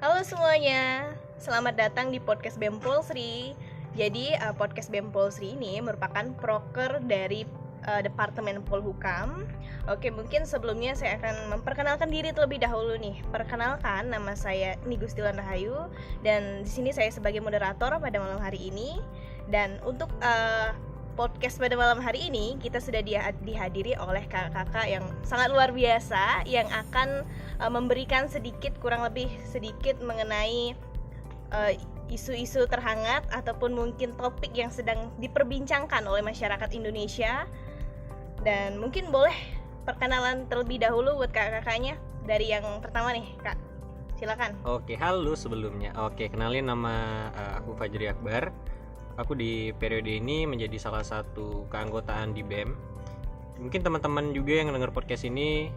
Halo semuanya, selamat datang di podcast BEM Polsri. Jadi podcast BEM Polsri ini merupakan proker dari Departemen Polhukam. Oke, mungkin sebelumnya saya akan memperkenalkan diri terlebih dahulu nih. Perkenalkan, nama saya Nigustilan Rahayu dan di sini saya sebagai moderator pada malam hari ini. Dan untuk podcast pada malam hari ini kita sudah dihadiri oleh kakak-kakak yang sangat luar biasa yang akan memberikan kurang lebih sedikit mengenai isu-isu terhangat ataupun mungkin topik yang sedang diperbincangkan oleh masyarakat Indonesia. Dan mungkin boleh perkenalan terlebih dahulu buat kakak-kakaknya. Dari yang pertama nih, Kak. Silakan. Oke, halo sebelumnya. Oke, kenalin nama aku Fajri Akbar. Aku di periode ini menjadi salah satu keanggotaan di BEM. Mungkin teman-teman juga yang dengar podcast ini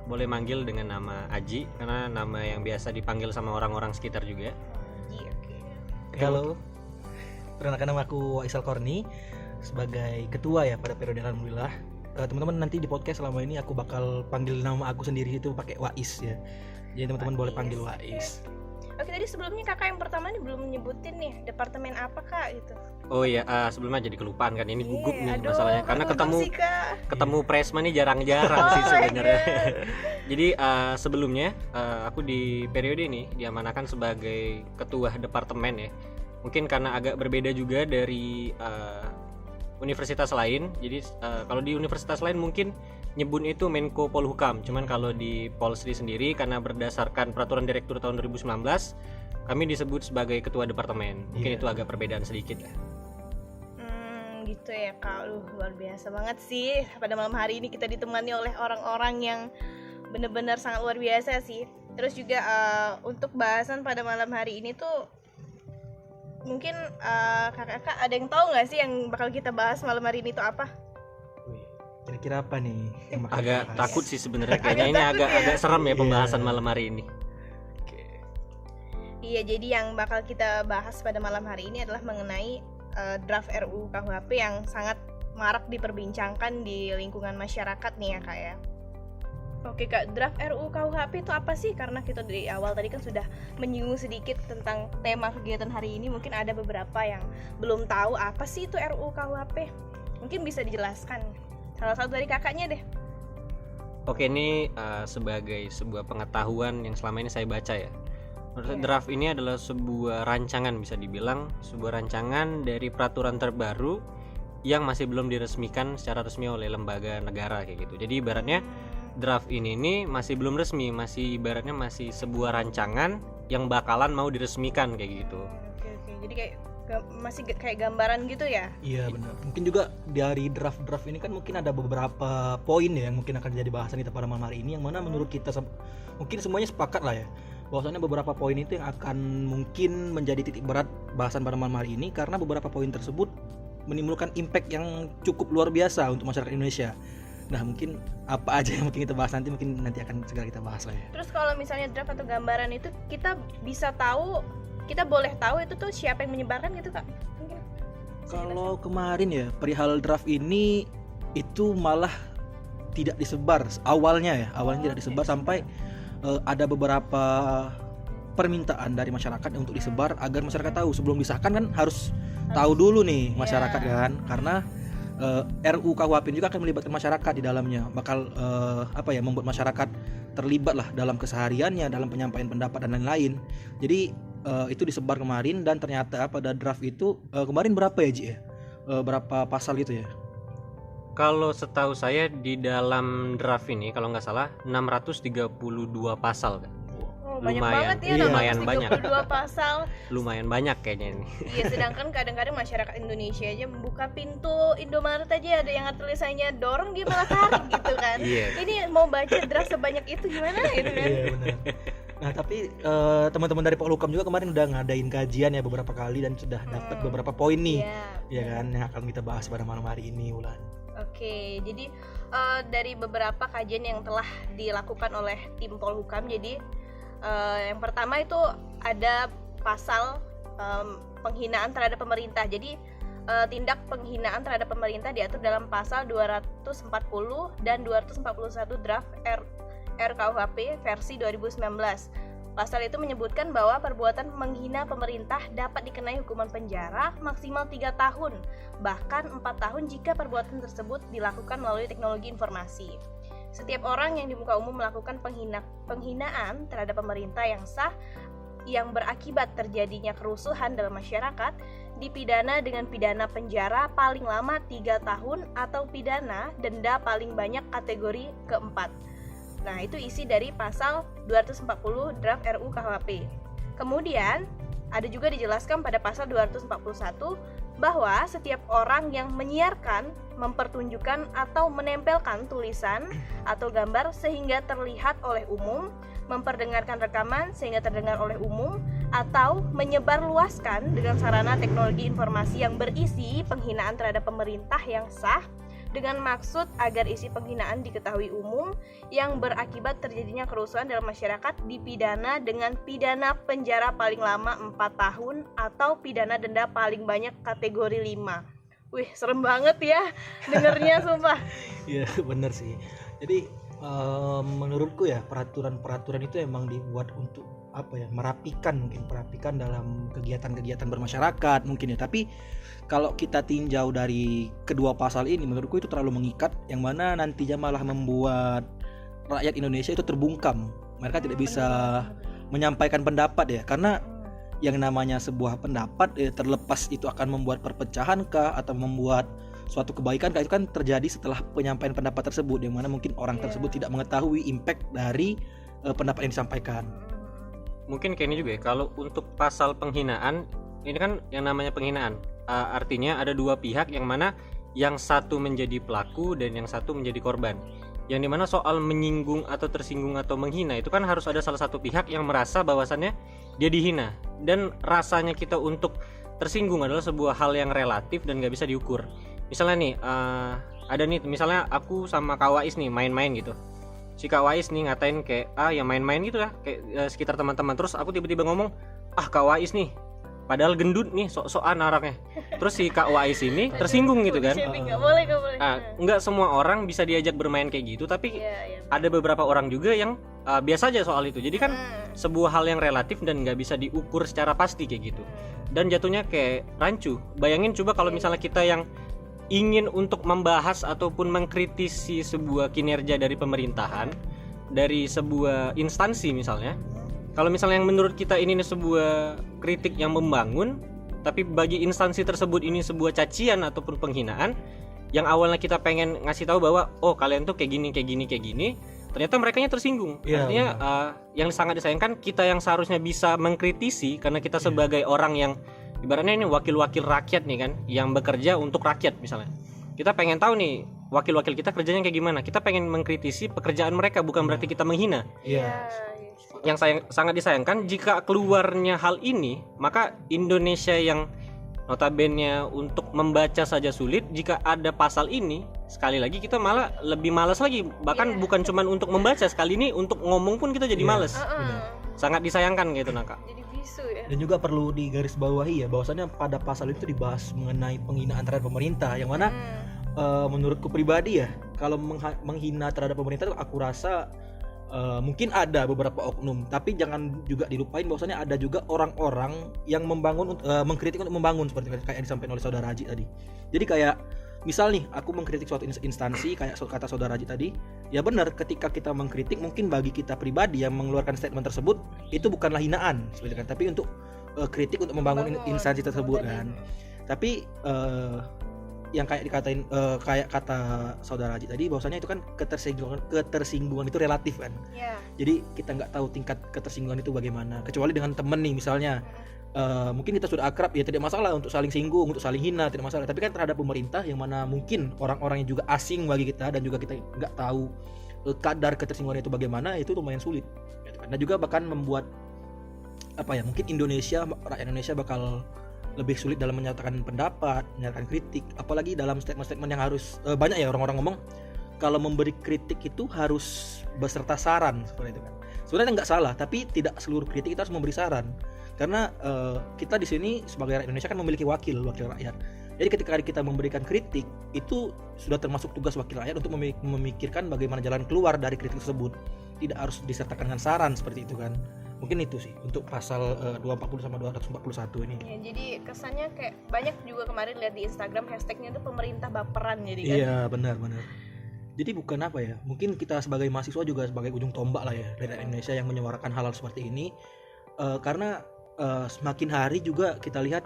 boleh manggil dengan nama Aji, karena nama yang biasa dipanggil sama orang-orang sekitar juga. Halo, perkenalkan nama aku Waisal Korni sebagai ketua ya pada periode alhamdulillah. Teman-teman nanti di podcast selama ini aku bakal panggil nama aku sendiri itu pakai Wais ya. Jadi teman-teman boleh panggil Wais. Oke, tadi sebelumnya kakak yang pertama nih belum nyebutin nih departemen apa kak gitu. Oh iya, sebelumnya jadi kelupaan kan, ini gugup nih masalahnya karena ketemu Presma nih jarang-jarang sih sebenarnya. Jadi sebelumnya aku di periode ini diamanakan sebagai ketua departemen ya. Mungkin karena agak berbeda juga dari universitas lain. Jadi kalau di universitas lain mungkin nyebut itu Menko Polhukam. Cuman kalau di Polsri sendiri karena berdasarkan peraturan direktur tahun 2019 kami disebut sebagai ketua departemen. Mungkin itu agak perbedaan sedikit lah. Gitu ya Kak. Luar biasa banget sih. Pada malam hari ini kita ditemani oleh orang-orang yang benar-benar sangat luar biasa sih. Terus juga untuk bahasan pada malam hari ini tuh mungkin kakak-kakak ada yang tahu nggak sih yang bakal kita bahas malam hari ini tuh apa? Kira-kira apa nih? Agak takut sih sebenarnya, kayaknya ini agak serem ya pembahasan malam hari ini. Iya, jadi yang bakal kita bahas pada malam hari ini adalah mengenai draft RUU KUHP yang sangat marak diperbincangkan di lingkungan masyarakat nih ya Kak ya. Oke Kak, draft RUU KUHP itu apa sih? Karena kita dari awal tadi kan sudah menyinggung sedikit tentang tema kegiatan hari ini. Mungkin ada beberapa yang belum tahu apa sih itu RUU KUHP. Mungkin bisa dijelaskan salah satu dari kakaknya deh. Oke, ini sebagai sebuah pengetahuan yang selama ini saya baca ya. Draft ini adalah sebuah rancangan, bisa dibilang sebuah rancangan dari peraturan terbaru yang masih belum diresmikan secara resmi oleh lembaga negara kayak gitu. Jadi ibaratnya draft ini masih belum resmi, masih ibaratnya masih sebuah rancangan yang bakalan mau diresmikan kayak gitu. Oke. Jadi masih kayak gambaran gitu ya? Iya benar. Mungkin juga dari draft ini kan mungkin ada beberapa poin ya yang mungkin akan jadi bahasan kita pada malam hari ini, yang mana menurut kita mungkin semuanya sepakat lah ya bahwasanya beberapa poin itu yang akan mungkin menjadi titik berat bahasan pada malam hari ini, karena beberapa poin tersebut menimbulkan impact yang cukup luar biasa untuk masyarakat Indonesia. Nah, mungkin apa aja yang mungkin kita bahas nanti akan segera kita bahas lah ya. Terus kalau misalnya draft atau gambaran itu kita boleh tahu itu tuh siapa yang menyebarkan gitu Kak? Mungkin. Kalau kemarin ya perihal draft ini itu malah tidak disebar awalnya tidak disebar sampai ada beberapa permintaan dari masyarakat untuk disebar agar masyarakat tahu. Sebelum disahkan kan harus tahu dulu nih masyarakat kan, karena RUU KUHP juga akan melibatkan masyarakat di dalamnya, bakal membuat masyarakat terlibat lah dalam kesehariannya, dalam penyampaian pendapat dan lain-lain. Jadi itu disebar kemarin, dan ternyata pada draft itu kemarin berapa ya Ji ya? Berapa pasal gitu ya? Kalau setahu saya di dalam draft ini kalau nggak salah 632 pasal kan. Lumayan banyak. Pasal. Lumayan banyak kayaknya ini. Iya, sedangkan kadang-kadang masyarakat Indonesia aja membuka pintu Indomaret aja ada yang tulisannya dorong dia malah tarik gitu kan. Ini mau baca draft sebanyak itu gimana gitu kan. Iya benar. Nah, tapi teman-teman dari Polhukam juga kemarin udah ngadain kajian ya beberapa kali dan sudah dapat beberapa poin nih. Iya kan, yang akan kita bahas pada malam hari ini, Ulan. Oke, jadi dari beberapa kajian yang telah dilakukan oleh tim Polhukam, jadi yang pertama itu ada pasal penghinaan terhadap pemerintah. Jadi tindak penghinaan terhadap pemerintah diatur dalam pasal 240 dan 241 draft RKUHP versi 2019. Pasal itu menyebutkan bahwa perbuatan menghina pemerintah dapat dikenai hukuman penjara maksimal 3 tahun, bahkan 4 tahun jika perbuatan tersebut dilakukan melalui teknologi informasi. Setiap orang yang di muka umum melakukan penghinaan terhadap pemerintah yang sah yang berakibat terjadinya kerusuhan dalam masyarakat dipidana dengan pidana penjara paling lama 3 tahun atau pidana denda paling banyak kategori keempat. Nah, itu isi dari pasal 240 draft RUU KUHP. Kemudian, ada juga dijelaskan pada pasal 241 bahwa setiap orang yang menyiarkan, mempertunjukkan atau menempelkan tulisan atau gambar sehingga terlihat oleh umum, memperdengarkan rekaman sehingga terdengar oleh umum, atau menyebarluaskan dengan sarana teknologi informasi yang berisi penghinaan terhadap pemerintah yang sah dengan maksud agar isi penghinaan diketahui umum yang berakibat terjadinya kerusuhan dalam masyarakat dipidana dengan pidana penjara paling lama 4 tahun atau pidana denda paling banyak kategori 5. Wih, serem banget ya dengernya sumpah. Iya, bener sih. Jadi menurutku ya peraturan-peraturan itu emang dibuat untuk merapikan dalam kegiatan-kegiatan bermasyarakat mungkin ya. Tapi kalau kita tinjau dari kedua pasal ini, menurutku itu terlalu mengikat, yang mana nantinya malah membuat rakyat Indonesia itu terbungkam. Mereka tidak bisa menyampaikan pendapat ya, karena yang namanya sebuah pendapat terlepas itu akan membuat perpecahan kah atau membuat suatu kebaikan kah, itu kan terjadi setelah penyampaian pendapat tersebut, yang mana mungkin orang tersebut tidak mengetahui impact dari pendapat yang disampaikan. Mungkin kayak ini juga ya, kalau untuk pasal penghinaan, ini kan yang namanya penghinaan, artinya ada dua pihak yang mana yang satu menjadi pelaku dan yang satu menjadi korban. Yang dimana soal menyinggung atau tersinggung atau menghina itu kan harus ada salah satu pihak yang merasa bahwasannya dia dihina, dan rasanya kita untuk tersinggung adalah sebuah hal yang relatif dan gak bisa diukur. Misalnya nih, ada nih misalnya aku sama Kak Wais nih main-main gitu, si Kak Wais nih ngatain kayak ya main-main gitu lah kayak sekitar teman-teman, terus aku tiba-tiba ngomong Kak Wais nih padahal gendut nih, sok-sokan orangnya. Terus si Kak Wais ini tersinggung gitu kan. Gak boleh. Nggak semua orang bisa diajak bermain kayak gitu, tapi ada beberapa orang juga yang biasa aja soal itu. Jadi kan sebuah hal yang relatif dan nggak bisa diukur secara pasti kayak gitu. Dan jatuhnya kayak rancu. Bayangin coba kalau misalnya kita yang ingin untuk membahas ataupun mengkritisi sebuah kinerja dari pemerintahan, dari sebuah instansi misalnya. Kalau misalnya yang menurut kita ini sebuah kritik yang membangun, tapi bagi instansi tersebut ini sebuah cacian ataupun penghinaan, yang awalnya kita pengen ngasih tahu bahwa kalian tuh kayak gini, ternyata merekanya tersinggung. Artinya yang sangat disayangkan, kita yang seharusnya bisa mengkritisi karena kita sebagai orang yang ibaratnya ini wakil-wakil rakyat nih kan, yang bekerja untuk rakyat misalnya. Kita pengen tahu nih wakil-wakil kita kerjanya kayak gimana. Kita pengen mengkritisi pekerjaan mereka, bukan berarti kita menghina. Yang sangat disayangkan jika keluarnya hal ini, maka Indonesia yang notabene untuk membaca saja sulit, jika ada pasal ini, sekali lagi kita malah lebih malas lagi. Bahkan bukan cuma untuk membaca, sekali ini untuk ngomong pun kita jadi malas. Sangat disayangkan gitu Naka. Jadi bisu ya. Dan juga perlu digarisbawahi ya, bahwasannya pada pasal itu dibahas mengenai penghinaan terhadap pemerintah, yang mana menurutku pribadi ya, kalau menghina terhadap pemerintah itu aku rasa mungkin ada beberapa oknum, tapi jangan juga dilupain bahwasannya ada juga orang-orang yang membangun, mengkritik untuk membangun, seperti kayak yang disampaikan oleh Saudara Haji tadi. Jadi kayak misal nih, aku mengkritik suatu instansi kayak kata Saudara Haji tadi, ya benar, ketika kita mengkritik mungkin bagi kita pribadi yang mengeluarkan statement tersebut itu bukanlah hinaan seperti kan, tapi untuk kritik untuk membangun instansi tersebut kan. Tapi yang kayak dikatain kayak kata Saudara Haji tadi, bahwasanya itu kan ketersinggungan itu relatif kan. Jadi kita nggak tahu tingkat ketersinggungan itu bagaimana, kecuali dengan temen nih misalnya. Mungkin kita sudah akrab ya, tidak masalah untuk saling singgung, untuk saling hina, tidak masalah. Tapi kan terhadap pemerintah yang mana mungkin orang-orang yang juga asing bagi kita, dan juga kita nggak tahu kadar ketersinggungan itu bagaimana, itu lumayan sulit. Dan juga bahkan membuat mungkin rakyat Indonesia bakal lebih sulit dalam menyatakan pendapat, menyatakan kritik, apalagi dalam statement-statement yang harus banyak ya orang-orang ngomong kalau memberi kritik itu harus beserta saran seperti itu kan. Sebenarnya nggak salah, tapi tidak seluruh kritik kita harus memberi saran, karena kita di sini sebagai rakyat Indonesia kan memiliki wakil rakyat. Jadi ketika kita memberikan kritik, itu sudah termasuk tugas wakil rakyat untuk memikirkan bagaimana jalan keluar dari kritik tersebut. Tidak harus disertakan dengan saran seperti itu kan. Mungkin itu sih untuk pasal 240 sama 241 ini. Ya, jadi kesannya kayak banyak juga kemarin lihat di Instagram hashtagnya itu pemerintah baperan jadi kan. Iya, benar. Jadi bukan apa ya, mungkin kita sebagai mahasiswa juga sebagai ujung tombak lah ya dari Indonesia yang menyuarakan hal-hal seperti ini. Karena semakin hari juga kita lihat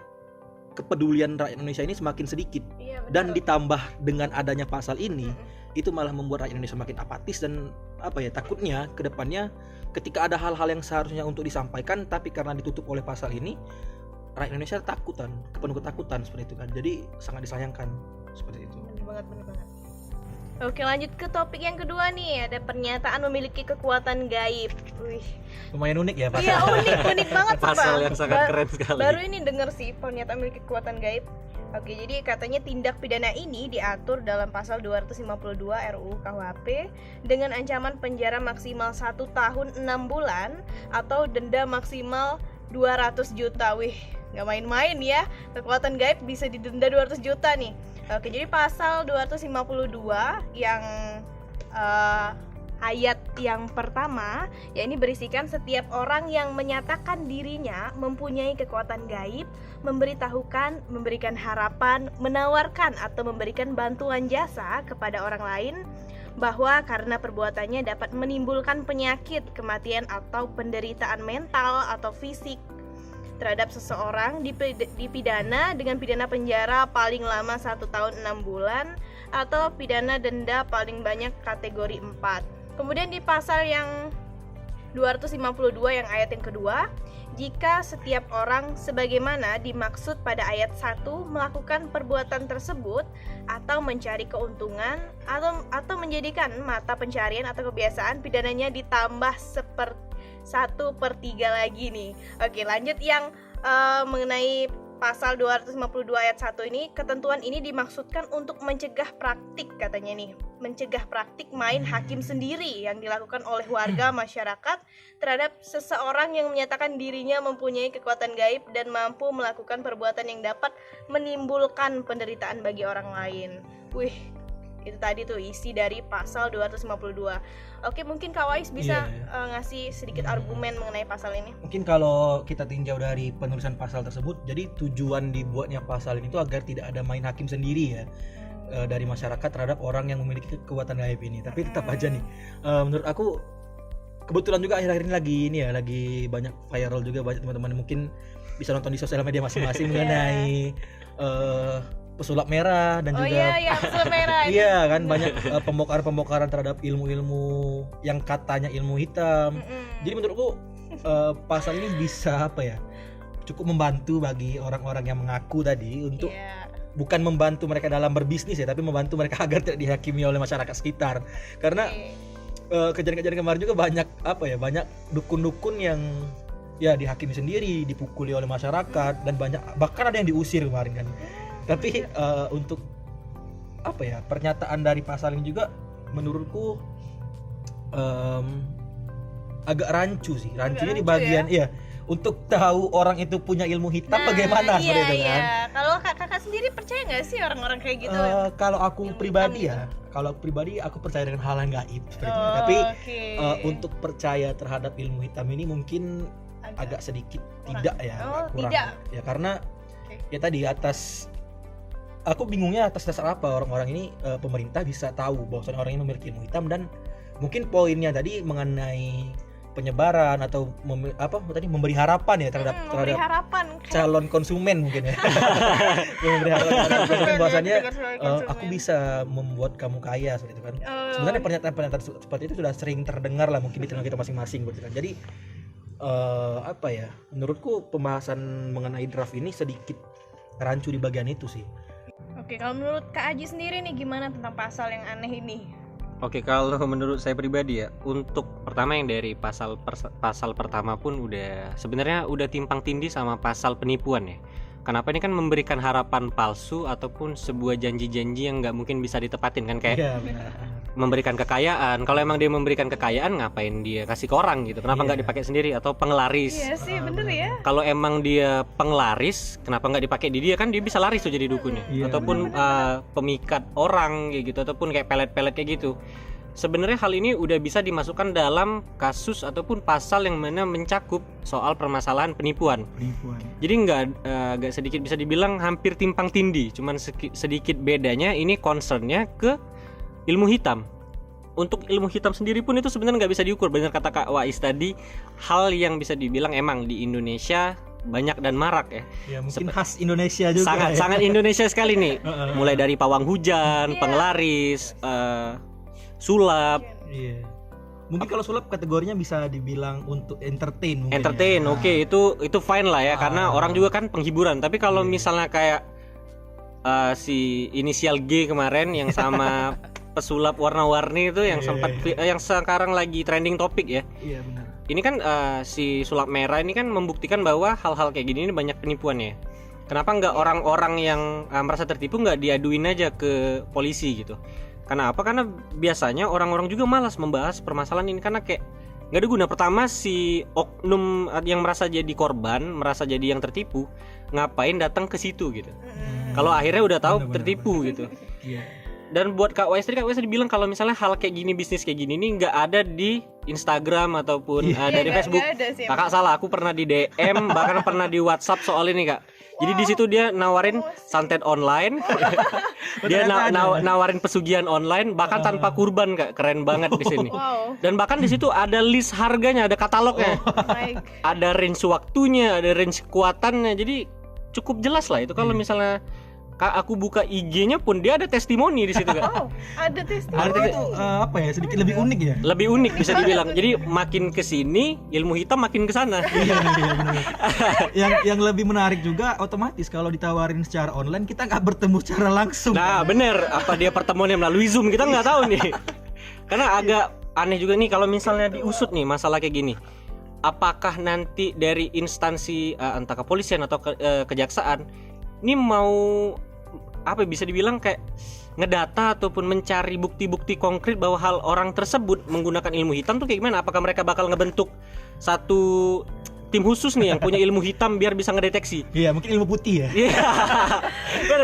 kepedulian rakyat Indonesia ini semakin sedikit. Iya, dan ditambah dengan adanya pasal ini, itu malah membuat rakyat Indonesia makin apatis dan apa ya, takutnya ke depannya ketika ada hal-hal yang seharusnya untuk disampaikan tapi karena ditutup oleh pasal ini, rakyat Indonesia penuh ketakutan seperti itu kan. Jadi sangat disayangkan seperti itu. Benar banget. Oke, lanjut ke topik yang kedua nih. Ada pernyataan memiliki kekuatan gaib. Wih, lumayan unik ya pasal. Iya, unik banget sih, pasal yang sangat keren sekali. Baru ini denger sih pernyataan memiliki kekuatan gaib. Oke, jadi katanya tindak pidana ini diatur dalam pasal 252 RUU KUHP dengan ancaman penjara maksimal 1 tahun 6 bulan atau denda maksimal 200 juta. Wih, nggak main-main ya. Kekuatan gaib bisa didenda 200 juta nih. Oke, jadi pasal 252 yang ayat yang pertama, ya ini berisikan setiap orang yang menyatakan dirinya mempunyai kekuatan gaib, memberitahukan, memberikan harapan, menawarkan atau memberikan bantuan jasa kepada orang lain bahwa karena perbuatannya dapat menimbulkan penyakit, kematian atau penderitaan mental atau fisik terhadap seseorang dipidana dengan pidana penjara paling lama 1 tahun 6 bulan atau pidana denda paling banyak kategori 4. Kemudian di pasal yang 252 yang ayat yang kedua, jika setiap orang sebagaimana dimaksud pada ayat 1 melakukan perbuatan tersebut atau mencari keuntungan atau menjadikan mata pencarian atau kebiasaan, pidananya ditambah 1/3 lagi nih. Oke, lanjut yang mengenai pasal 252 ayat 1 ini, ketentuan ini dimaksudkan untuk mencegah praktik, katanya nih, mencegah praktik main hakim sendiri yang dilakukan oleh warga masyarakat terhadap seseorang yang menyatakan dirinya mempunyai kekuatan gaib dan mampu melakukan perbuatan yang dapat menimbulkan penderitaan bagi orang lain. Wih, itu tadi tuh isi dari pasal 252. Oke, mungkin Kak Wais bisa ngasih sedikit argumen mengenai pasal ini. Mungkin kalau kita tinjau dari penulisan pasal tersebut, jadi tujuan dibuatnya pasal ini tuh agar tidak ada main hakim sendiri ya dari masyarakat terhadap orang yang memiliki kekuatan gaib ini. Tapi tetap aja nih, menurut aku kebetulan juga akhir-akhir ini lagi banyak viral juga, banyak teman-teman mungkin bisa nonton di sosial media masing-masing mengenai pesulap merah dan juga pesulap merah iya kan, banyak pembongkaran terhadap ilmu-ilmu yang katanya ilmu hitam. Jadi menurutku pasal ini bisa cukup membantu bagi orang-orang yang mengaku tadi untuk bukan membantu mereka dalam berbisnis ya, tapi membantu mereka agar tidak dihakimi oleh masyarakat sekitar. Karena kejadian-kejadian kemarin juga banyak banyak dukun-dukun yang dihakimi sendiri, dipukuli oleh masyarakat dan banyak bahkan ada yang diusir kemarin kan. Tapi untuk pernyataan dari pasal ini juga menurutku agak rancu sih. Rancunya di bagian untuk tahu orang itu punya ilmu hitam bagaimana seperti itu kan. Kalau kakak sendiri percaya nggak sih orang-orang kayak gitu? Kalau aku pribadi aku percaya dengan hal yang gaib seperti itu. Tapi untuk percaya terhadap ilmu hitam ini mungkin agak sedikit kurang. Kurang. Tidak. Ya karena tadi aku bingungnya atas dasar apa orang-orang ini pemerintah bisa tahu bahwa orang ini memiliki ilmu hitam, dan mungkin poinnya tadi mengenai penyebaran atau memberi harapan ya terhadap calon konsumen mungkin ya. Memberi harapan terhadap konsumen bahwasanya aku bisa membuat kamu kaya seperti itu kan. Sebenarnya pernyataan seperti itu sudah sering terdengar lah mungkin di telinga kita masing-masing gitu kan. Jadi menurutku pembahasan mengenai draft ini sedikit rancu di bagian itu sih. Oke, kalau menurut Kak Aji sendiri nih gimana tentang pasal yang aneh ini? Oke, kalau menurut saya pribadi ya, untuk pertama yang dari pasal pertama pun sebenarnya udah timpang tindih sama pasal penipuan ya. Kenapa ini kan memberikan harapan palsu ataupun sebuah janji-janji yang nggak mungkin bisa ditepatin kan, kayak memberikan kekayaan. Kalau emang dia memberikan kekayaan, ngapain dia kasih ke orang gitu? Kenapa nggak dipakai sendiri? Atau penglaris? Iya sih, bener ya. Kalau emang dia penglaris, kenapa nggak dipakai di dia? Kan dia bisa laris tuh jadi dukunnya. Ataupun pemikat orang kayak gitu, ataupun kayak pelet-pelet kayak gitu. sebenarnya hal ini udah bisa dimasukkan dalam kasus ataupun pasal yang mana mencakup soal permasalahan penipuan. Jadi nggak sedikit bisa dibilang hampir timpang tindih, cuman sedikit bedanya ini concernnya ke ilmu hitam. Untuk ilmu hitam sendiri pun itu sebenarnya nggak bisa diukur. Benar kata Kak Wais tadi, hal yang bisa dibilang emang di Indonesia banyak dan marak ya. Ya mungkin khas Indonesia juga. Sangat Indonesia sekali nih. Mulai dari pawang hujan, penglaris, sulap. Iya. Mungkin kalau sulap kategorinya bisa dibilang untuk entertain mungkin. Entertain, oke, itu fine lah ya, karena orang juga kan penghiburan. Tapi kalau misalnya kayak si inisial G kemarin yang sama pesulap warna-warni itu yang sempat yang sekarang lagi trending topik ya. Iya benar. Ini kan si sulap merah ini kan membuktikan bahwa hal-hal kayak gini ini banyak penipuan ya. Kenapa nggak orang-orang yang merasa tertipu nggak diaduin aja ke polisi gitu? Kenapa? Karena biasanya orang-orang juga malas membahas permasalahan ini karena kayak nggak ada guna. Pertama, si oknum yang merasa jadi korban, merasa jadi yang tertipu, ngapain datang ke situ gitu? Kalau akhirnya udah tahu tertipu gitu. Iya. Dan buat Kak Wais tadi bilang kalau misalnya hal kayak gini, bisnis kayak gini ini nggak ada di Instagram ataupun dari Facebook. Kakak salah, aku pernah di DM bahkan pernah di WhatsApp soal ini Kak. Jadi di situ dia nawarin santet online, dia nawarin pesugihan online bahkan tanpa kurban Kak, keren banget di sini. Dan bahkan di situ ada list harganya, ada katalognya, ada range waktunya, ada range kekuatannya. Jadi cukup jelas lah itu kalau misalnya aku buka IG-nya pun dia ada testimoni di situ Kak. Oh, ada testimoni. Itu apa ya, sedikit lebih unik ya? Lebih unik bisa dibilang. Jadi makin ke sini ilmu hitam makin ke sana. Iya benar. Yang lebih menarik juga otomatis kalau ditawarin secara online kita nggak bertemu secara langsung. Nah, bener. Apa dia pertemuannya melalui Zoom kita nggak tahu nih. Karena agak aneh juga nih kalau misalnya diusut nih masalah kayak gini. Apakah nanti dari instansi entah kepolisian atau kejaksaan ini mau apa bisa dibilang kayak ngedata ataupun mencari bukti-bukti konkret bahwa hal orang tersebut menggunakan ilmu hitam tuh kayak gimana? Apakah mereka bakal ngebentuk satu tim khusus nih yang punya ilmu hitam biar bisa ngedeteksi? Iya, mungkin ilmu putih ya. Iya.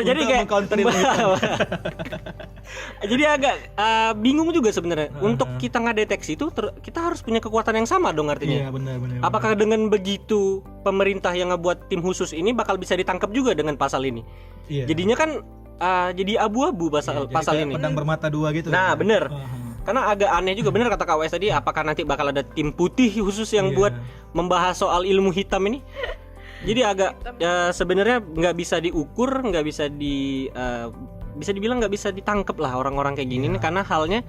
Jadi kayak ilmu hitam. Jadi agak bingung juga sebenarnya. Untuk kita ngedeteksi itu kita harus punya kekuatan yang sama dong artinya. Iya, benar. Apakah dengan begitu pemerintah yang ngebuat tim khusus ini bakal bisa ditangkap juga dengan pasal ini? Iya. Jadinya kan jadi abu-abu pasal ini. Pedang bermata dua gitu. Nah, bener. Karena agak aneh juga bener kata Kak Wais tadi, apakah nanti bakal ada tim putih khusus yang buat membahas soal ilmu hitam ini? Jadi agak sebenarnya nggak bisa diukur, nggak bisa bisa dibilang nggak bisa ditangkap lah orang-orang kayak gini karena halnya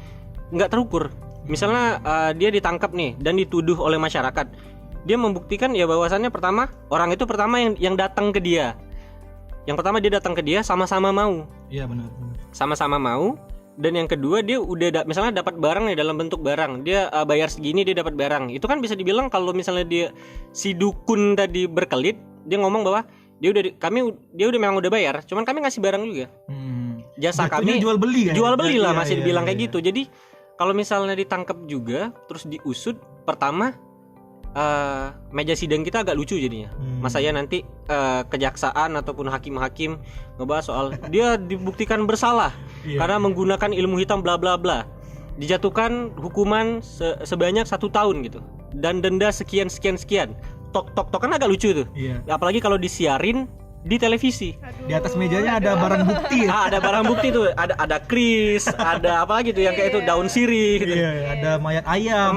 nggak terukur. Misalnya dia ditangkap nih dan dituduh oleh masyarakat, dia membuktikan ya bahwasannya orang itu pertama yang datang ke dia. Yang pertama dia datang ke dia sama-sama mau. Iya benar. Sama-sama mau. Dan yang kedua dia udah misalnya dapat barang nih dalam bentuk barang. Dia bayar segini dia dapat barang. Itu kan bisa dibilang kalau misalnya si dukun tadi berkelit, dia ngomong bahwa dia udah memang udah bayar, cuman kami ngasih barang juga. Jasa kami jual beli kan? Jual beli lah masih dibilang kayak gitu. Jadi kalau misalnya ditangkap juga terus diusut, pertama meja sidang kita agak lucu jadinya. Masa ya nanti kejaksaan ataupun hakim-hakim ngebahas soal dia dibuktikan bersalah karena menggunakan ilmu hitam bla bla bla. Dijatuhkan hukuman sebanyak 1 tahun gitu. Dan denda sekian. Tok kan agak lucu tuh. Apalagi kalau disiarin di televisi. Di atas mejanya ada barang bukti. Ada barang bukti tuh, ada kris, ada apa lagi tuh yang kayak itu daun sirih gitu. Ada mayat ayam,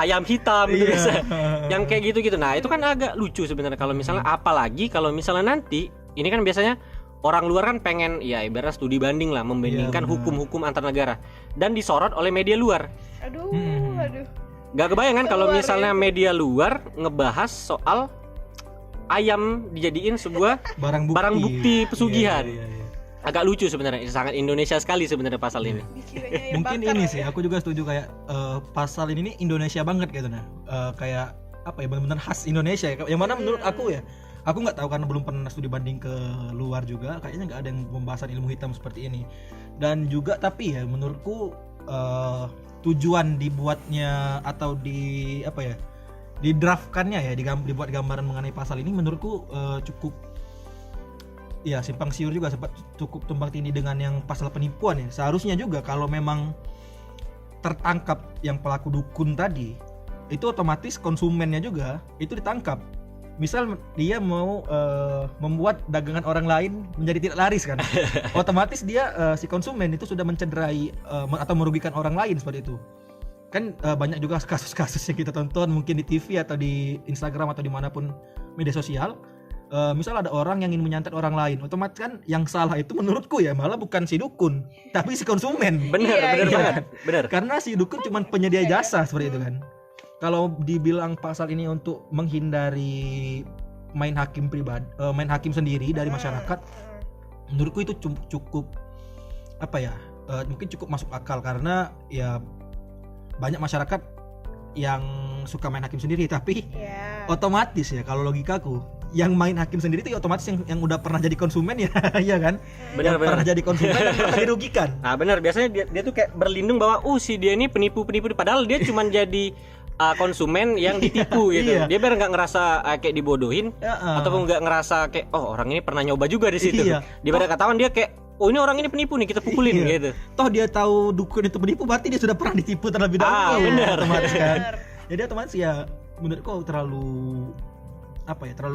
ayam hitam gitu bisa. Yang kayak gitu-gitu. Nah, itu kan agak lucu sebenarnya kalau misalnya apalagi kalau misalnya nanti ini kan biasanya orang luar kan pengen ya ibarat studi banding lah, membandingkan hukum-hukum antar negara dan disorot oleh media luar. Aduh. Gak kebayang kan kalau misalnya media luar ngebahas soal ayam dijadiin sebuah barang bukti pesugihan. Agak lucu sebenarnya, sangat Indonesia sekali sebenarnya pasal ini. Mungkin ini sih, aku juga setuju kayak pasal ini nih Indonesia banget gitu nah. Kayak apa ya, benar-benar khas Indonesia ya. Yang mana menurut aku ya, aku nggak tahu karena belum pernah studi banding ke luar juga, kayaknya nggak ada yang pembahasan ilmu hitam seperti ini. Dan juga tapi ya menurutku tujuan dibuatnya atau didraftkannya ya, dibuat gambaran mengenai pasal ini menurutku cukup ya simpang siur juga, cukup tumpang tindih dengan yang pasal penipuan ya. Seharusnya juga kalau memang tertangkap yang pelaku dukun tadi, itu otomatis konsumennya juga itu ditangkap. Misal dia mau membuat dagangan orang lain menjadi tidak laris kan, otomatis dia si konsumen itu sudah mencederai atau merugikan orang lain seperti itu. Kan banyak juga kasus-kasus yang kita tonton mungkin di TV atau di Instagram atau dimanapun media sosial. Misal ada orang yang ingin menyantet orang lain, otomatis kan yang salah itu menurutku ya malah bukan si dukun, tapi si konsumen. Benar banget. Benar. Karena si dukun cuma penyedia jasa seperti itu kan. Kalau dibilang pasal ini untuk menghindari main hakim sendiri dari masyarakat, menurutku itu cukup mungkin cukup masuk akal, karena ya banyak masyarakat yang suka main hakim sendiri, tapi otomatis ya kalau logikaku yang main hakim sendiri itu otomatis yang udah pernah jadi konsumen ya, iya kan? Benar. Pernah jadi konsumen dan pernah dirugikan. Nah, benar. Biasanya dia tuh kayak berlindung bahwa si dia ini penipu, padahal dia cuma jadi konsumen yang ditipu gitu. Iya. Dia biar nggak ngerasa kayak dibodohin ataupun nggak ngerasa kayak orang ini pernah nyoba juga di situ. Iya. Daripada ketahuan dia kayak ini orang ini penipu nih, kita pukulin gitu. Toh dia tahu dukun itu penipu, berarti dia sudah pernah ditipu terlebih dahulu. Benar. Otomatis kan. Jadi otomatis ya menurutku terlalu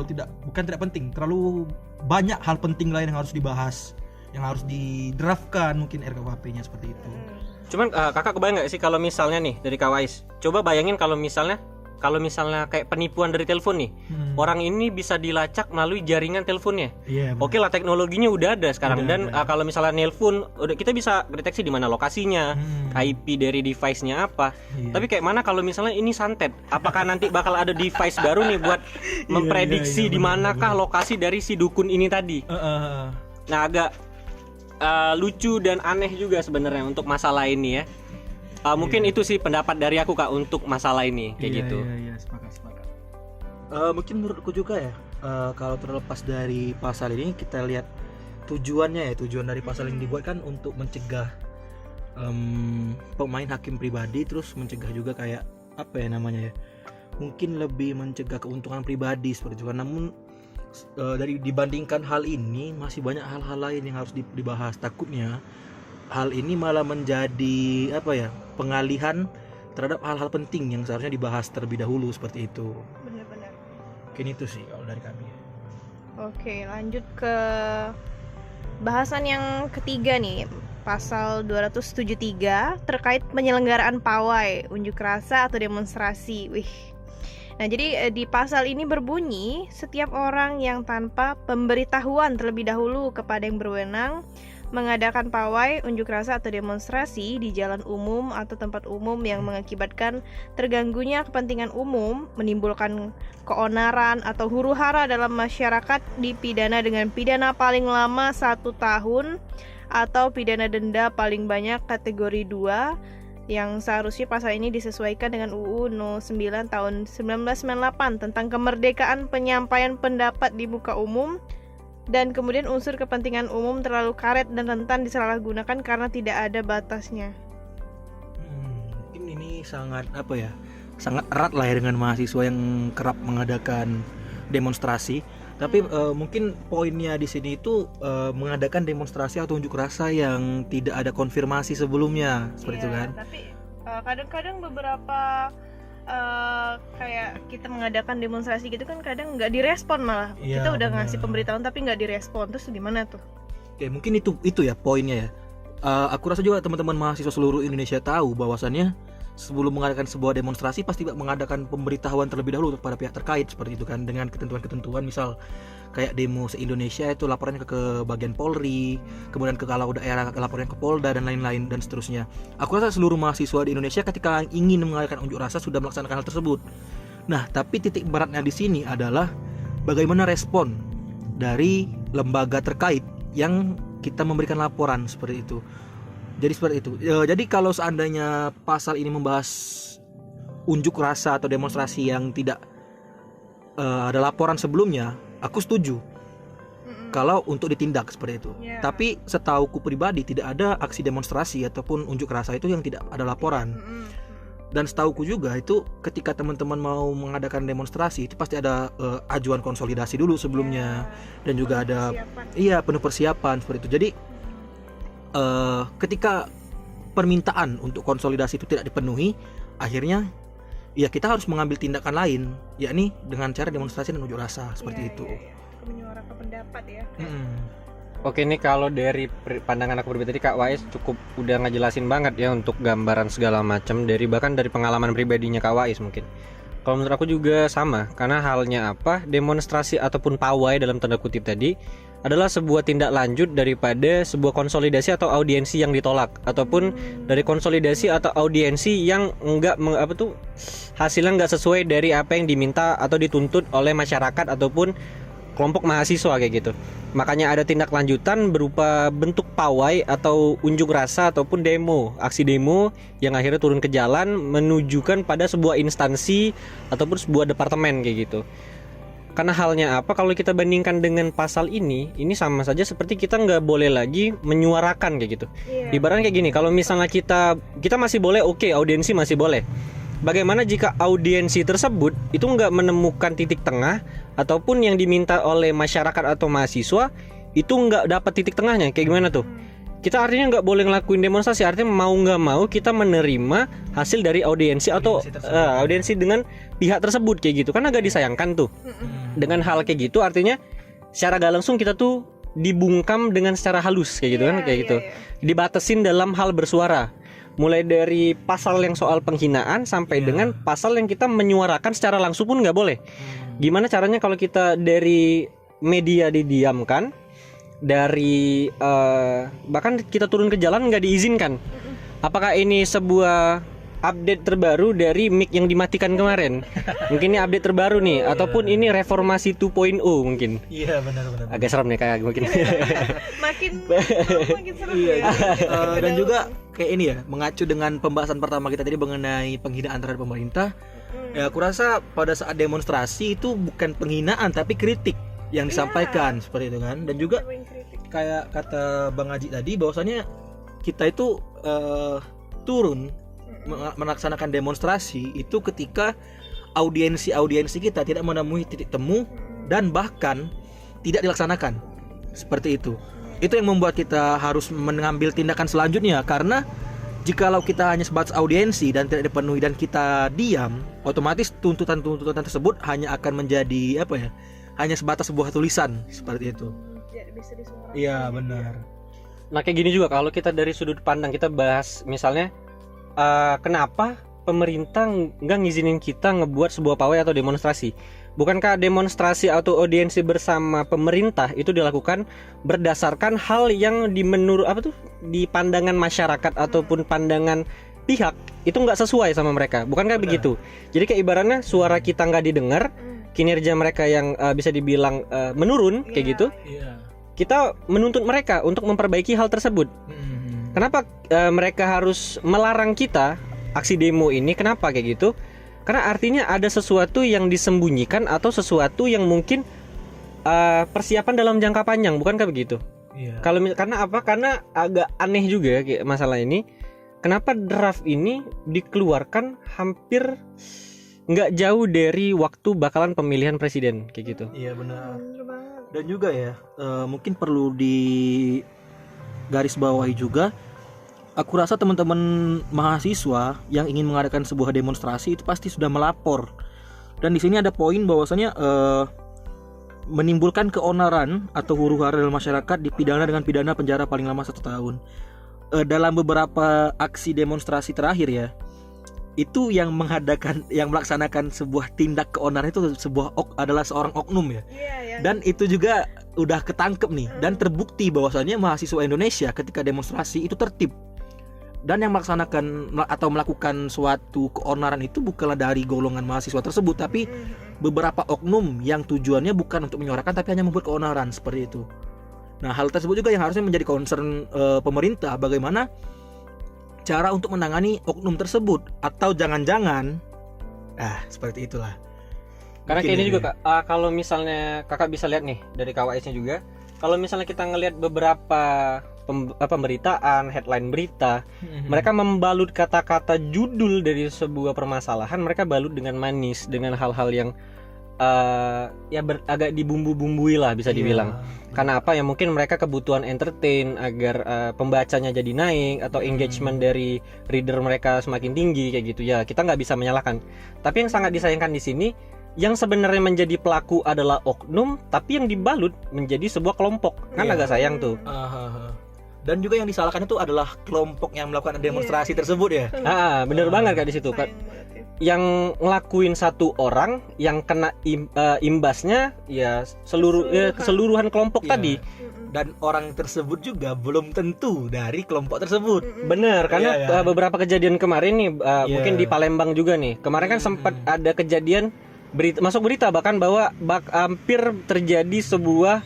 tidak penting, terlalu banyak hal penting lain yang harus dibahas, yang harus didraftkan mungkin RKUHP-nya seperti itu. Cuman kakak kebayang nggak sih kalau misalnya nih dari Kak Wais, coba bayangin kalau misalnya kayak penipuan dari telepon nih, orang ini bisa dilacak melalui jaringan teleponnya. Oke lah, teknologinya udah ada sekarang, dan kalau misalnya nelpon udah kita bisa deteksi di mana lokasinya, IP dari device-nya apa. Tapi kayak mana kalau misalnya ini santet? Apakah nanti bakal ada device baru nih buat memprediksi di manakah lokasi dari si dukun ini tadi? Nah, agak lucu dan aneh juga sebenarnya untuk masalah ini ya. Mungkin itu sih pendapat dari aku Kak untuk masalah ini kayak gitu. Iya, sepakat. Mungkin menurutku juga ya, kalau terlepas dari pasal ini kita lihat tujuan dari pasal ini dibuat kan untuk mencegah pemain hakim pribadi, terus mencegah juga kayak mungkin lebih mencegah keuntungan pribadi seperti itu. Namun dari dibandingkan hal ini masih banyak hal-hal lain yang harus dibahas. Takutnya hal ini malah menjadi pengalihan terhadap hal-hal penting yang seharusnya dibahas terlebih dahulu seperti itu. Benar-benar. Mungkin itu sih kalau dari kami. Oke, lanjut ke bahasan yang ketiga nih, pasal 273 terkait penyelenggaraan pawai, unjuk rasa atau demonstrasi. Nah, jadi di pasal ini berbunyi setiap orang yang tanpa pemberitahuan terlebih dahulu kepada yang berwenang mengadakan pawai, unjuk rasa atau demonstrasi di jalan umum atau tempat umum yang mengakibatkan terganggunya kepentingan umum, menimbulkan keonaran atau huru-hara dalam masyarakat dipidana dengan pidana paling lama 1 tahun atau pidana denda paling banyak kategori 2, yang seharusnya pasal ini disesuaikan dengan UU No. 9 tahun 1998 tentang kemerdekaan penyampaian pendapat di muka umum. Dan kemudian unsur kepentingan umum terlalu karet dan rentan disalahgunakan karena tidak ada batasnya. Mungkin ini sangat erat lah ya dengan mahasiswa yang kerap mengadakan demonstrasi. Tapi mungkin poinnya di sini itu mengadakan demonstrasi atau unjuk rasa yang tidak ada konfirmasi sebelumnya, seperti itu kan. Tapi kadang-kadang beberapa kayak kita mengadakan demonstrasi gitu kan kadang nggak direspon, malah kita udah ngasih pemberitahuan tapi nggak direspon, terus gimana tuh? Oke, mungkin itu ya poinnya ya. Aku rasa juga teman-teman mahasiswa seluruh Indonesia tahu bahwasannya sebelum mengadakan sebuah demonstrasi pasti mengadakan pemberitahuan terlebih dahulu kepada pihak terkait seperti itu kan, dengan ketentuan-ketentuan. Misal kayak demo se-Indonesia itu laporannya ke bagian Polri, kemudian kalau udah era laporannya ke Polda dan lain-lain dan seterusnya. Aku rasa seluruh mahasiswa di Indonesia ketika ingin mengadakan unjuk rasa sudah melaksanakan hal tersebut. Nah, tapi titik beratnya di sini adalah bagaimana respon dari lembaga terkait yang kita memberikan laporan seperti itu. Jadi seperti itu. Jadi kalau seandainya pasal ini membahas unjuk rasa atau demonstrasi yang tidak ada laporan sebelumnya, aku setuju kalau untuk ditindak seperti itu. Tapi setauku pribadi tidak ada aksi demonstrasi ataupun unjuk rasa itu yang tidak ada laporan. Dan setauku juga itu ketika teman-teman mau mengadakan demonstrasi itu pasti ada ajuan konsolidasi dulu sebelumnya, dan juga ada penuh persiapan seperti itu. Jadi ketika permintaan untuk konsolidasi itu tidak dipenuhi, akhirnya ya kita harus mengambil tindakan lain, yakni dengan cara demonstrasi dan unjuk rasa seperti itu. Menyuarakan pendapat ya. Oke, ini kalau dari pandangan aku pribadi tadi Kak Wais cukup udah ngejelasin banget ya untuk gambaran segala macam bahkan dari pengalaman pribadinya Kak Wais mungkin. Kalau menurut aku juga sama, karena halnya apa, demonstrasi ataupun pawai dalam tanda kutip tadi adalah sebuah tindak lanjut daripada sebuah konsolidasi atau audiensi yang ditolak, ataupun dari konsolidasi atau audiensi yang hasilnya nggak sesuai dari apa yang diminta atau dituntut oleh masyarakat ataupun kelompok mahasiswa kayak gitu. Makanya ada tindak lanjutan berupa bentuk pawai atau unjuk rasa ataupun aksi demo yang akhirnya turun ke jalan menunjukkan pada sebuah instansi ataupun sebuah departemen kayak gitu. Karena halnya apa, kalau kita bandingkan dengan pasal ini sama saja seperti kita nggak boleh lagi menyuarakan kayak gitu. Ibaratnya kayak gini, kalau misalnya kita masih boleh, oke, audiensi masih boleh. Bagaimana jika audiensi tersebut itu nggak menemukan titik tengah ataupun yang diminta oleh masyarakat atau mahasiswa itu nggak dapat titik tengahnya, kayak gimana tuh? Kita artinya nggak boleh ngelakuin demonstrasi, artinya mau nggak mau kita menerima hasil dari audiensi atau audiensi dengan pihak tersebut kayak gitu, kan agak disayangkan tuh. Dengan hal kayak gitu artinya secara gak langsung kita tuh dibungkam dengan secara halus kayak gitu kan, kayak gitu. Dibatasin dalam hal bersuara. Mulai dari pasal yang soal penghinaan sampai dengan pasal yang kita menyuarakan secara langsung pun nggak boleh. Gimana caranya kalau kita dari media didiamkan, dari bahkan kita turun ke jalan nggak diizinkan? Apakah ini sebuah update terbaru dari mic yang dimatikan kemarin? Mungkin ini update terbaru nih, ataupun ini reformasi 2.0 mungkin. Iya, benar. Agak serem nih kayak mungkin. makin serem ya. Dan juga kayak ini ya, mengacu dengan pembahasan pertama kita tadi mengenai penghinaan terhadap pemerintah. Ya, aku rasa pada saat demonstrasi itu bukan penghinaan tapi kritik yang disampaikan seperti itu kan. Dan juga kayak kata Bang Haji tadi bahwasanya kita itu turun melaksanakan demonstrasi itu ketika audiensi kita tidak menemui titik temu dan bahkan tidak dilaksanakan seperti itu. Itu yang membuat kita harus mengambil tindakan selanjutnya, karena jikalau kita hanya sebatas audiensi dan tidak dipenuhi dan kita diam, otomatis tuntutan tersebut hanya akan menjadi hanya sebatas sebuah tulisan seperti itu. Iya, benar. Nah, kayak gini juga kalau kita dari sudut pandang kita bahas misalnya kenapa pemerintah nggak ngizinin kita ngebuat sebuah pawai atau demonstrasi? Bukankah demonstrasi atau audiensi bersama pemerintah itu dilakukan berdasarkan hal yang di pandangan masyarakat ataupun pandangan pihak itu nggak sesuai sama mereka? Bukankah begitu? Jadi kayak ibaratnya suara kita nggak didengar, kinerja mereka yang bisa dibilang menurun kayak gitu. Kita menuntut mereka untuk memperbaiki hal tersebut. Kenapa mereka harus melarang kita aksi demo ini? Kenapa kayak gitu? Karena artinya ada sesuatu yang disembunyikan atau sesuatu yang mungkin persiapan dalam jangka panjang, bukankah begitu? Karena apa? Karena agak aneh juga kayak masalah ini. Kenapa draft ini dikeluarkan hampir nggak jauh dari waktu bakalan pemilihan presiden kayak gitu? Iya, benar. Dan juga ya mungkin perlu di garis bawahi juga. Aku rasa teman-teman mahasiswa yang ingin mengadakan sebuah demonstrasi itu pasti sudah melapor. Dan di sini ada poin bahwasanya menimbulkan keonaran atau huru-hara dalam masyarakat dipidana dengan pidana penjara paling lama 1 tahun. Dalam beberapa aksi demonstrasi terakhir ya, itu yang melaksanakan sebuah tindak keonaran itu adalah seorang oknum ya. Dan itu juga udah ketangkep nih dan terbukti bahwasanya mahasiswa Indonesia ketika demonstrasi itu tertib. Dan yang melaksanakan atau melakukan suatu keonaran itu bukanlah dari golongan mahasiswa tersebut, tapi beberapa oknum yang tujuannya bukan untuk menyuarakan tapi hanya membuat keonaran seperti itu. Nah, hal tersebut juga yang harusnya menjadi concern pemerintah, bagaimana cara untuk menangani oknum tersebut, atau jangan-jangan seperti itulah. Karena kayak ini juga Kak, kalau misalnya Kakak bisa lihat nih dari KWS-nya juga, kalau misalnya kita ngelihat beberapa pemberitaan, headline berita, mereka membalut kata-kata judul dari sebuah permasalahan, mereka balut dengan manis, dengan hal-hal yang agak dibumbu-bumbui lah bisa dibilang. Karena apa ya, mungkin mereka kebutuhan entertain agar pembacanya jadi naik atau engagement dari reader mereka semakin tinggi kayak gitu ya. Kita nggak bisa menyalahkan. Tapi yang sangat disayangkan di sini, yang sebenarnya menjadi pelaku adalah oknum, tapi yang dibalut menjadi sebuah kelompok. Kan agak sayang tuh. Dan juga yang disalahkan itu adalah kelompok yang melakukan demonstrasi tersebut ya. Bener banget Kak di situ. Yang ngelakuin satu orang, yang kena imbasnya ya keseluruhan kelompok tadi. Dan orang tersebut juga belum tentu dari kelompok tersebut. Bener, karena beberapa kejadian kemarin nih, mungkin di Palembang juga nih. Kemarin kan sempat ada kejadian masuk berita bahkan bahwa hampir terjadi sebuah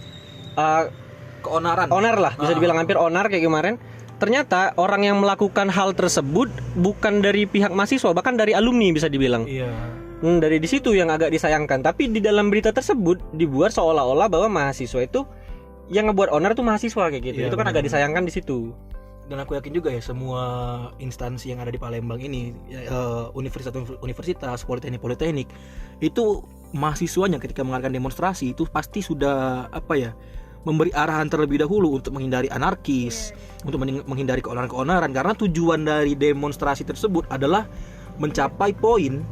onar lah, bisa dibilang hampir onar kayak kemarin. Ternyata orang yang melakukan hal tersebut bukan dari pihak mahasiswa, bahkan dari alumni bisa dibilang. Dari di situ yang agak disayangkan. Tapi di dalam berita tersebut dibuat seolah-olah bahwa mahasiswa itu yang ngebuat onar itu mahasiswa kayak gitu. Itu kan agak disayangkan di situ. Dan aku yakin juga ya semua instansi yang ada di Palembang ini, universitas, politeknik, itu mahasiswanya ketika mengadakan demonstrasi itu pasti sudah memberi arahan terlebih dahulu untuk menghindari anarkis, untuk menghindari keonaran-keonaran, karena tujuan dari demonstrasi tersebut adalah mencapai poin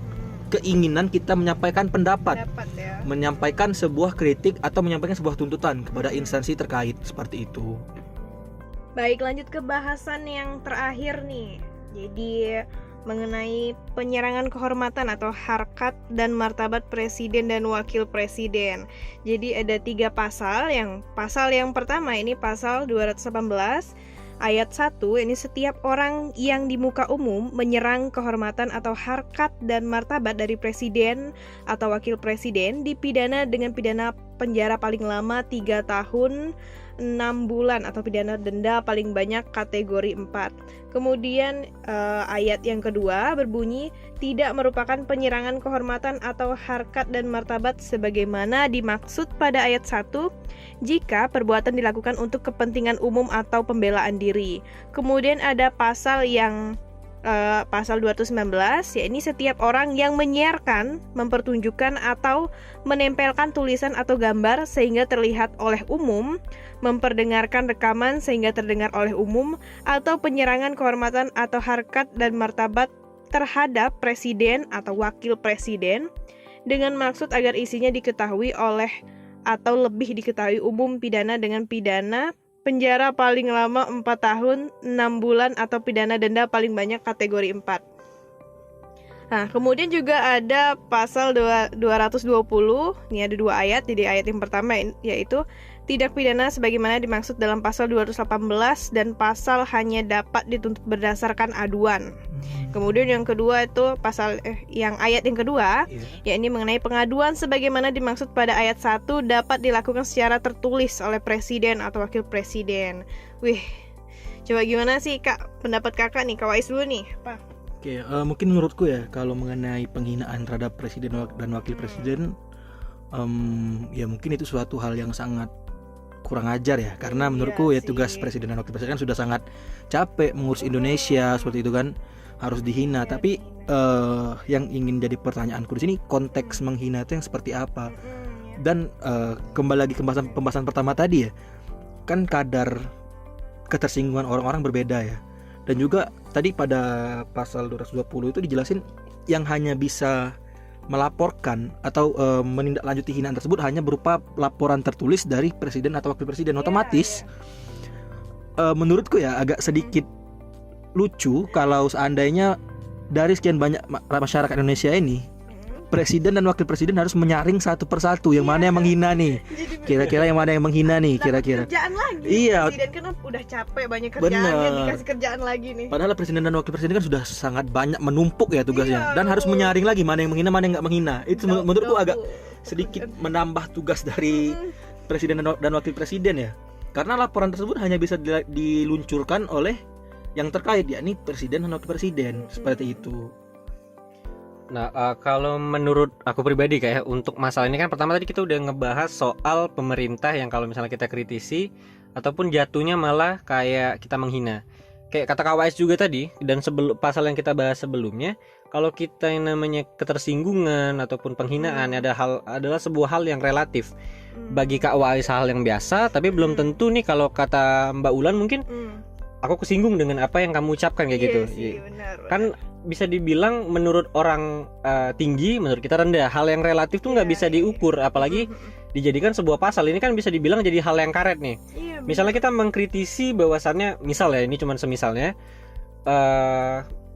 keinginan kita menyampaikan pendapat, menyampaikan sebuah kritik atau menyampaikan sebuah tuntutan kepada instansi terkait seperti itu. Baik, lanjut ke bahasan yang terakhir nih. Jadi mengenai penyerangan kehormatan atau harkat dan martabat presiden dan wakil presiden. Jadi ada 3 pasal. Pasal yang pertama ini pasal 218 ayat 1, ini setiap orang yang di muka umum menyerang kehormatan atau harkat dan martabat dari presiden atau wakil presiden dipidana dengan pidana penjara paling lama 3 tahun 6 bulan atau pidana denda paling banyak kategori 4. Kemudian ayat yang kedua berbunyi tidak merupakan penyerangan kehormatan atau harkat dan martabat sebagaimana dimaksud pada ayat 1 jika perbuatan dilakukan untuk kepentingan umum atau pembelaan diri. Kemudian ada pasal yang pasal 219, yakni setiap orang yang menyiarkan, mempertunjukkan atau menempelkan tulisan atau gambar sehingga terlihat oleh umum, memperdengarkan rekaman sehingga terdengar oleh umum, atau penyerangan kehormatan atau harkat dan martabat terhadap presiden atau wakil presiden dengan maksud agar isinya diketahui oleh atau lebih diketahui umum, pidana dengan pidana penjara paling lama 4 tahun 6 bulan atau pidana denda paling banyak kategori 4. Nah, kemudian juga ada pasal 220. Ini ada 2 ayat. Jadi ayat yang pertama yaitu tidak pidana sebagaimana dimaksud dalam pasal 218 dan pasal hanya dapat dituntut berdasarkan aduan. Kemudian yang kedua itu pasal ayat yang kedua, yakni mengenai pengaduan sebagaimana dimaksud pada ayat 1 dapat dilakukan secara tertulis oleh presiden atau wakil presiden. Wih, coba gimana sih Kak pendapat Kakak nih, Kak Wais dulu nih, apa? Oke, mungkin menurutku ya kalau mengenai penghinaan terhadap presiden dan wakil presiden, ya mungkin itu suatu hal yang sangat kurang ajar ya, karena menurutku ya tugas presiden dan wakil presiden kan sudah sangat capek mengurus Indonesia seperti itu kan, harus dihina. Tapi yang ingin jadi pertanyaanku di sini, konteks menghina itu yang seperti apa? Dan kembali lagi ke pembahasan pertama tadi ya, kan kadar ketersinggungan orang-orang berbeda ya. Dan juga tadi pada pasal 220 itu dijelasin yang hanya bisa melaporkan atau menindaklanjuti hinaan tersebut hanya berupa laporan tertulis dari presiden atau wakil presiden. Otomatis menurutku ya agak sedikit lucu kalau seandainya dari sekian banyak masyarakat Indonesia ini, presiden dan wakil presiden harus menyaring satu persatu yang mana yang menghina nih. Kira-kira yang mana yang menghina nih kira-kira. Kerjaan lagi. Iya. Presiden kan udah capek banyak kerjaannya, dikasih kerjaan lagi nih. Padahal presiden dan wakil presiden kan sudah sangat banyak menumpuk ya tugasnya, dan harus menyaring lagi mana yang menghina, mana yang nggak menghina. Itu menurutku agak sedikit menambah tugas dari presiden dan wakil presiden ya. Karena laporan tersebut hanya bisa diluncurkan oleh yang terkait, yakni presiden dan wakil presiden, seperti itu. Nah, kalau menurut aku pribadi kayak untuk masalah ini kan pertama tadi kita udah ngebahas soal pemerintah yang kalau misalnya kita kritisi ataupun jatuhnya malah kayak kita menghina. Kayak kata Kak Wais juga tadi, dan pasal yang kita bahas sebelumnya, kalau kita yang namanya ketersinggungan ataupun penghinaan adalah sebuah hal yang relatif. Bagi Kak Wais hal yang biasa, tapi belum tentu nih kalau kata Mbak Ulan mungkin aku kesinggung dengan apa yang kamu ucapkan kayak gitu. Sih, benar. Kan bisa dibilang menurut orang tinggi, menurut kita rendah. Hal yang relatif tuh nggak bisa diukur, apalagi dijadikan sebuah pasal. Ini kan bisa dibilang jadi hal yang karet nih. Misalnya kita mengkritisi bahwasannya, misal ya, ini cuma semisalnya,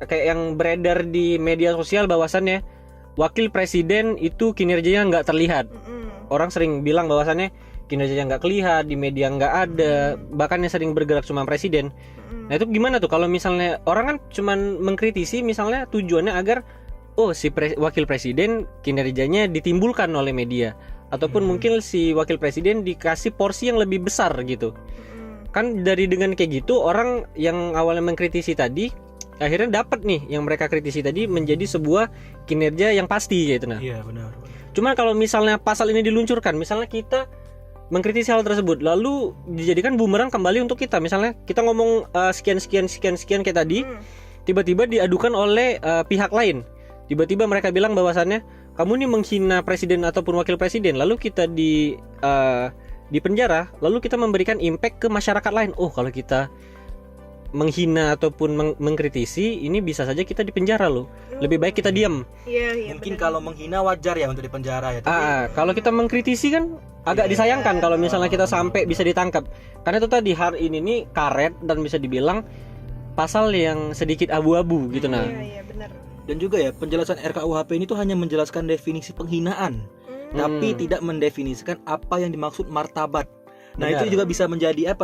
kayak yang beredar di media sosial bahwasannya wakil presiden itu kinerjanya nggak terlihat. Orang sering bilang bahwasannya kinerjanya nggak kelihatan, di media nggak ada, bahkan yang sering bergerak cuma presiden. Nah itu gimana tuh kalau misalnya orang kan cuma mengkritisi, misalnya tujuannya agar si wakil presiden kinerjanya ditimbulkan oleh media, ataupun mungkin si wakil presiden dikasih porsi yang lebih besar gitu. Kan dengan kayak gitu orang yang awalnya mengkritisi tadi akhirnya dapat nih yang mereka kritisi tadi menjadi sebuah kinerja yang pasti gitu. Nah, Iya benar. Cuman kalau misalnya pasal ini diluncurkan, misalnya kita mengkritisi hal tersebut lalu dijadikan bumerang kembali untuk kita. Misalnya kita ngomong sekian kayak tadi, tiba-tiba diadukan oleh pihak lain. Tiba-tiba mereka bilang bahwasannya kamu nih menghina presiden ataupun wakil presiden, lalu kita di penjara, lalu kita memberikan impact ke masyarakat lain. Kalau kita menghina ataupun mengkritisi, ini bisa saja kita dipenjara loh. Lebih baik kita diam. Mungkin kalau menghina wajar ya untuk dipenjara ya. Kalau kita mengkritisi kan agak disayangkan kalau misalnya kita sampai bisa ditangkap. Karena itu tadi hari ini nih karet dan bisa dibilang pasal yang sedikit abu-abu gitu. Nah. Iya benar. Dan juga ya penjelasan RKUHP ini tuh hanya menjelaskan definisi penghinaan, tapi tidak mendefinisikan apa yang dimaksud martabat. Nah itu juga bisa menjadi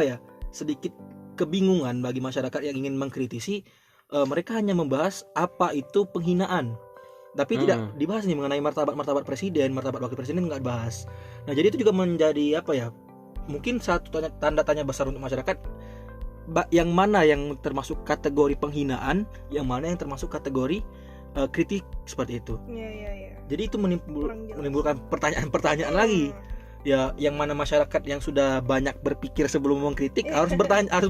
sedikit kebingungan bagi masyarakat yang ingin mengkritisi. Mereka hanya membahas apa itu penghinaan, tapi tidak dibahas nih mengenai martabat presiden, martabat wakil presiden nggak dibahas. Nah jadi itu juga menjadi mungkin satu tanda tanya besar untuk masyarakat, yang mana yang termasuk kategori penghinaan, yang mana yang termasuk kategori kritik seperti itu. Jadi itu menimbulkan pertanyaan-pertanyaan lagi. Ya, yang mana masyarakat yang sudah banyak berpikir sebelum mengkritik harus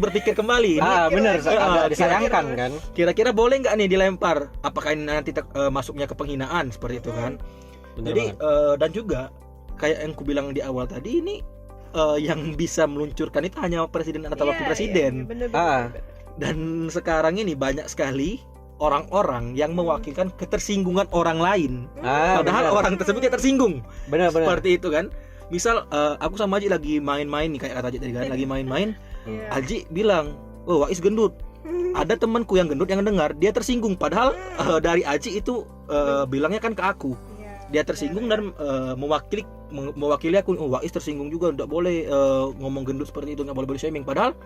berpikir kembali. Benar, agak disayangkan kan. Kira-kira boleh nggak nih dilempar? Apakah ini nanti masuknya ke penghinaan seperti itu kan? Bener. Jadi dan juga kayak yang ku bilang di awal tadi, ini yang bisa meluncurkan itu hanya presiden atau wakil presiden. Bener. Dan sekarang ini banyak sekali orang-orang yang mewakilkan ketersinggungan orang lain. Padahal orang tersebut ya tersinggung. Benar. Seperti itu kan. Misal aku sama Aji lagi main-main nih, kayak kata Aji tadi kan, lagi main-main. Aji bilang, Wais gendut. Ada temanku yang gendut yang dengar, dia tersinggung. Padahal dari Aji itu bilangnya kan ke aku. Dia tersinggung dan mewakili aku. Wais tersinggung juga, tidak boleh ngomong gendut seperti itu, nggak boleh shaming. Padahal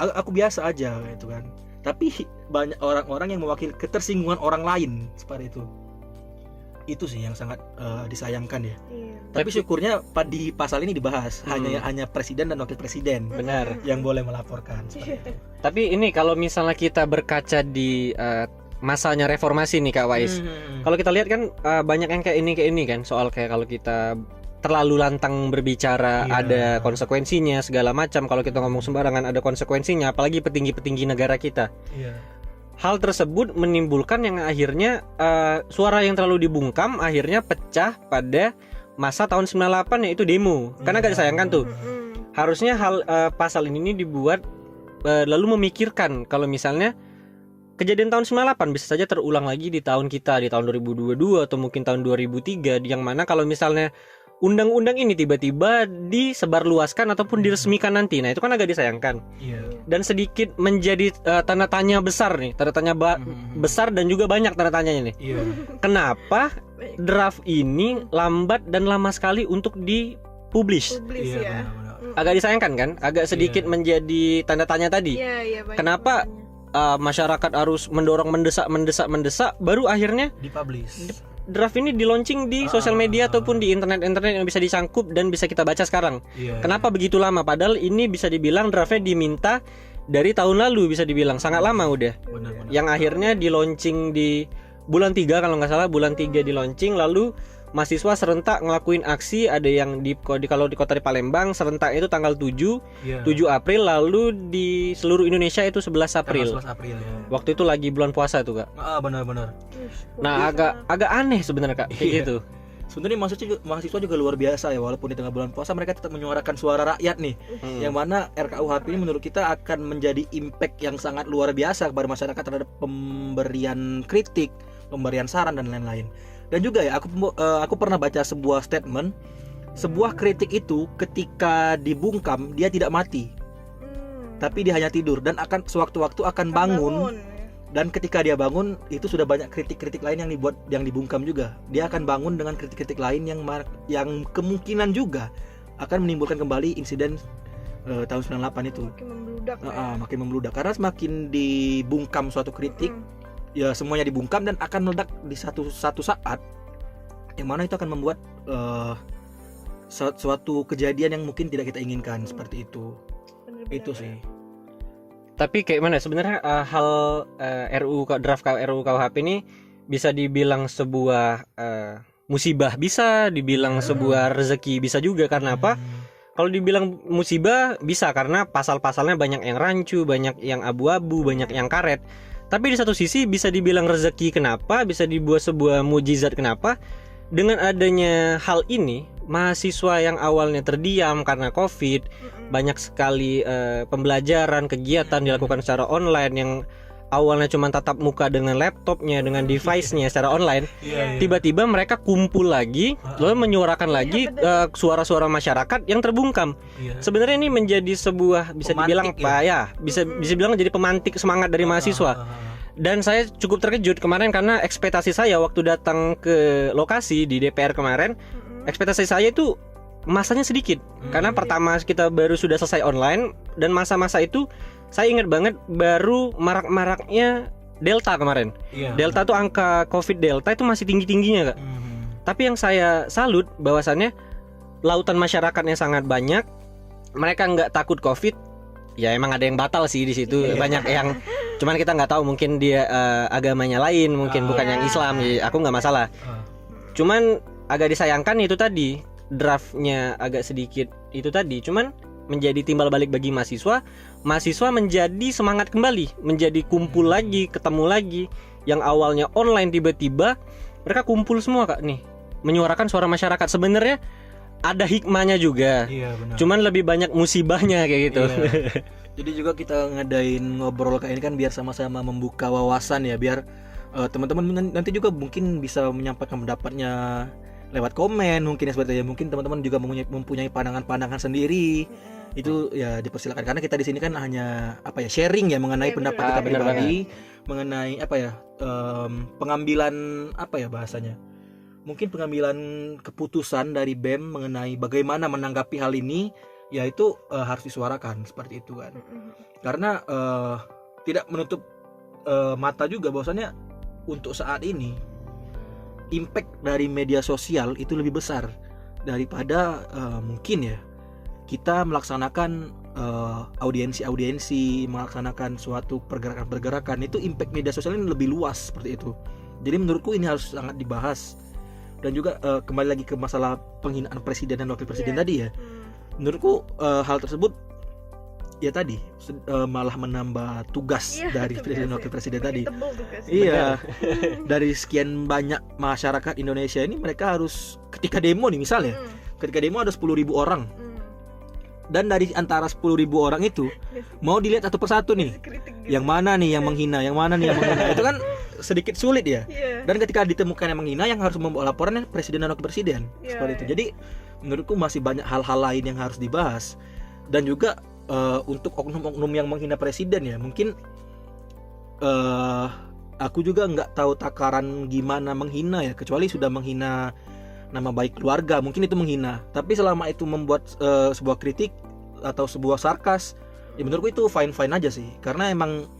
aku biasa aja gitu kan. Tapi banyak orang-orang yang mewakili ketersinggungan orang lain seperti itu. Itu sih yang sangat disayangkan ya. Tapi syukurnya di pasal ini dibahas hanya presiden dan wakil presiden. Benar. Yang boleh melaporkan. Tapi ini kalau misalnya kita berkaca di masanya reformasi nih Kak Wais. Kalau kita lihat kan banyak yang kayak ini kan, soal kayak kalau kita terlalu lantang berbicara ada konsekuensinya segala macam. Kalau kita ngomong sembarangan ada konsekuensinya, apalagi petinggi-petinggi negara kita. Hal tersebut menimbulkan yang akhirnya suara yang terlalu dibungkam akhirnya pecah pada masa tahun 98, yaitu demo. Karena agak disayangkan tuh. Harusnya pasal ini dibuat lalu memikirkan kalau misalnya kejadian tahun 98 bisa saja terulang lagi di tahun kita, di tahun 2022 atau mungkin tahun 2003, yang mana kalau misalnya undang-undang ini tiba-tiba disebarluaskan ataupun diresmikan nanti. Nah itu kan agak disayangkan. Dan sedikit menjadi tanda tanya besar nih, tanda tanya besar dan juga banyak tanda tanyanya nih. Kenapa draft ini lambat dan lama sekali untuk dipublish? Agak disayangkan kan? Agak sedikit menjadi tanda tanya tadi. Kenapa masyarakat harus mendorong, mendesak baru akhirnya dipublish? Draft ini di launching di sosial media ataupun di internet yang bisa disangkup dan bisa kita baca sekarang. Kenapa begitu lama? Padahal ini bisa dibilang draftnya diminta dari tahun lalu, bisa dibilang sangat lama udah. Yang akhirnya di launching di bulan 3 kalau nggak salah, bulan 3 di launching, lalu mahasiswa serentak ngelakuin aksi, ada yang kalau di kota di Palembang serentak itu tanggal 7 April, lalu di seluruh Indonesia itu 11 April. 11 April ya. Waktu itu lagi bulan puasa tuh, Kak. Benar-benar. Nah, agak aneh sebenarnya, Kak, kayak gitu. Sebenarnya mahasiswa juga luar biasa ya, walaupun di tengah bulan puasa mereka tetap menyuarakan suara rakyat nih. Yang mana RKUHP ini menurut kita akan menjadi impact yang sangat luar biasa kepada masyarakat terhadap pemberian kritik, pemberian saran dan lain-lain. Dan juga ya aku pernah baca sebuah statement, sebuah kritik itu ketika dibungkam dia tidak mati. Tapi dia hanya tidur dan akan sewaktu-waktu akan bangun. Dan ketika dia bangun itu sudah banyak kritik-kritik lain yang dibungkam juga. Dia akan bangun dengan kritik-kritik lain yang kemungkinan juga akan menimbulkan kembali insiden tahun 98 itu. Makin membludak. Makin membludak karena semakin dibungkam suatu kritik, ya semuanya dibungkam dan akan meledak di satu saat yang mana itu akan membuat suatu kejadian yang mungkin tidak kita inginkan seperti itu. Bener-bener. Itu sih. Tapi kayak mana sebenarnya hal draft RUU KUHP ini bisa dibilang sebuah musibah, bisa dibilang sebuah rezeki, bisa juga. Karena apa? Kalau dibilang musibah bisa karena pasal-pasalnya banyak yang rancu, banyak yang abu-abu, banyak yang karet. Tapi di satu sisi bisa dibilang rezeki. Kenapa? Bisa dibuat sebuah mujizat. Kenapa? Dengan adanya hal ini, mahasiswa yang awalnya terdiam karena COVID, banyak sekali pembelajaran, kegiatan dilakukan secara online yang awalnya cuma tatap muka dengan laptopnya, dengan device-nya secara online. Tiba-tiba mereka kumpul lagi, lalu menyuarakan lagi suara-suara masyarakat yang terbungkam. Sebenarnya ini menjadi sebuah bisa dibilang bisa bilang jadi pemantik semangat dari mahasiswa. Dan saya cukup terkejut kemarin karena ekspektasi saya waktu datang ke lokasi di DPR kemarin, ekspektasi saya itu masanya sedikit. Karena pertama kita baru sudah selesai online, dan masa-masa itu saya ingat banget baru marak-maraknya Delta kemarin. Delta tuh angka COVID Delta itu masih tinggi-tingginya, Kak. Tapi yang saya salut bahwasannya lautan masyarakatnya sangat banyak. Mereka nggak takut COVID. Ya emang ada yang batal sih di situ, banyak yang cuman kita nggak tahu, mungkin dia agamanya lain, mungkin bukan yang Islam, ya aku nggak masalah. Cuman agak disayangkan itu tadi, draftnya agak sedikit itu tadi, cuman menjadi timbal balik bagi mahasiswa menjadi semangat kembali, menjadi kumpul lagi, ketemu lagi. Yang awalnya online tiba-tiba mereka kumpul semua, Kak, nih menyuarakan suara masyarakat. Sebenarnya ada hikmahnya juga, cuman lebih banyak musibahnya kayak gitu. Jadi juga kita ngadain ngobrol kayak ini kan biar sama-sama membuka wawasan ya, biar teman-teman nanti juga mungkin bisa menyampaikan pendapatnya lewat komen, mungkin ya seperti itu. Mungkin teman-teman juga mempunyai pandangan-pandangan sendiri. Itu ya dipersilakan, karena kita di sini kan hanya sharing ya mengenai pendapat kita pribadi, mengenai pengambilan bahasanya. Mungkin pengambilan keputusan dari BEM mengenai bagaimana menanggapi hal ini, yaitu harus disuarakan seperti itu kan. Karena tidak menutup mata juga bahwasannya untuk saat ini impact dari media sosial itu lebih besar daripada mungkin ya kita melaksanakan audiensi, melaksanakan suatu pergerakan-pergerakan. Itu impact media sosial ini lebih luas seperti itu. Jadi menurutku ini harus sangat dibahas. Dan juga kembali lagi ke masalah penghinaan presiden dan wakil presiden tadi ya. Menurutku hal tersebut ya tadi malah menambah tugas dari presiden dan wakil presiden tadi. Iya. Dari sekian banyak masyarakat Indonesia ini, mereka harus ketika demo nih misalnya. Ketika demo ada 10.000 orang. Dan dari antara 10.000 orang itu mau dilihat satu persatu nih, yang mana nih yang menghina, yang mana nih yang menghina. Itu kan sedikit sulit ya. Dan ketika ditemukan yang menghina, yang harus membawa laporannya presiden dan wakil presiden. Seperti itu. Jadi menurutku masih banyak hal-hal lain yang harus dibahas. Dan juga untuk oknum-oknum yang menghina presiden ya, mungkin aku juga nggak tahu takaran gimana menghina ya, kecuali sudah menghina nama baik keluarga, mungkin itu menghina. Tapi selama itu membuat sebuah kritik atau sebuah sarkas, ya menurutku itu fine-fine aja sih. Karena emang